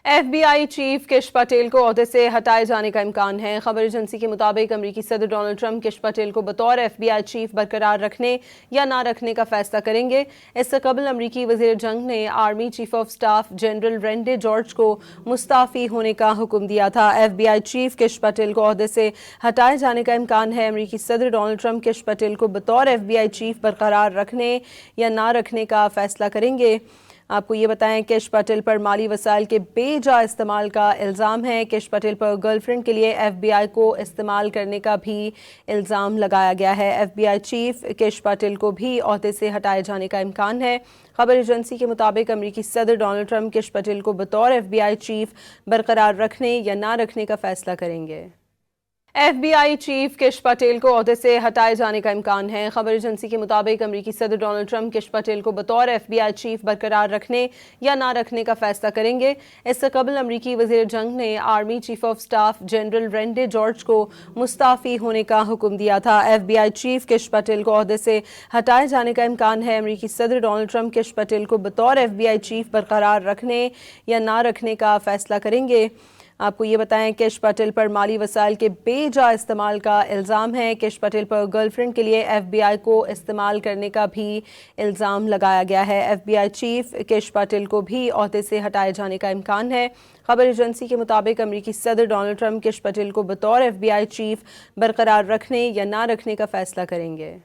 F B آئی chief کش پٹیل کو عہدے سے ہٹائے جانے کا امکان ہے۔ خبر ایجنسی کے مطابق امریکی صدر ڈونلڈ ٹرمپ کش پٹیل کو بطور ایف بی آئی چیف برقرار رکھنے یا نہ رکھنے کا فیصلہ کریں گے۔ اس سے قبل امریکی وزیر جنگ نے army chief of staff general Randy George کو مستعفی ہونے کا حکم دیا تھا۔ ایف بی آئی چیف کش پٹیل کو عہدے سے ہٹائے جانے کا امکان ہے۔ امریکی صدر ڈونلڈ ٹرمپ کش پٹیل کو بطور ایف بی آئی چیف برقرار رکھنے یا نہ رکھنے کا فیصلہ کریں گے۔ آپ کو یہ بتائیں کش پٹیل پر مالی وسائل کے بے جا استعمال کا الزام ہے۔ کش پٹیل پر گرل فرینڈ کے لیے ایف بی آئی کو استعمال کرنے کا بھی الزام لگایا گیا ہے۔ ایف بی آئی چیف کش پٹیل کو بھی عہدے سے ہٹائے جانے کا امکان ہے۔ خبر ایجنسی کے مطابق امریکی صدر ڈونلڈ ٹرمپ کش پٹیل کو بطور ایف بی آئی چیف برقرار رکھنے یا نہ رکھنے کا فیصلہ کریں گے۔ ایف بی آئی چیف کش پٹیل کو عہدے سے ہٹائے جانے کا امکان ہے۔ خبر ایجنسی کے مطابق امریکی صدر ڈونلڈ ٹرمپ کش پٹیل کو بطور ایف بی آئی چیف برقرار رکھنے یا نہ رکھنے کا فیصلہ کریں گے۔ اس سے قبل امریکی وزیر جنگ نے army chief of staff general Randy George کو مستعفی ہونے کا حکم دیا تھا۔ ایف بی آئی چیف کش پٹیل کو عہدے سے ہٹائے جانے کا امکان ہے۔ امریکی صدر ڈونلڈ ٹرمپ کش پٹیل کو بطور ایف بی آئی چیف برقرار رکھنے یا نہ رکھنے کا فیصلہ کریں گے۔ آپ کو یہ بتائیں کش پٹیل پر مالی وسائل کے بے جا استعمال کا الزام ہے۔ کش پٹیل پر گرل فرینڈ کے لیے ایف بی آئی کو استعمال کرنے کا بھی الزام لگایا گیا ہے۔ ایف بی آئی چیف کش پٹیل کو بھی عہدے سے ہٹائے جانے کا امکان ہے۔ خبر ایجنسی کے مطابق امریکی صدر ڈونلڈ ٹرمپ کش پٹیل کو بطور ایف بی آئی چیف برقرار رکھنے یا نہ رکھنے کا فیصلہ کریں گے۔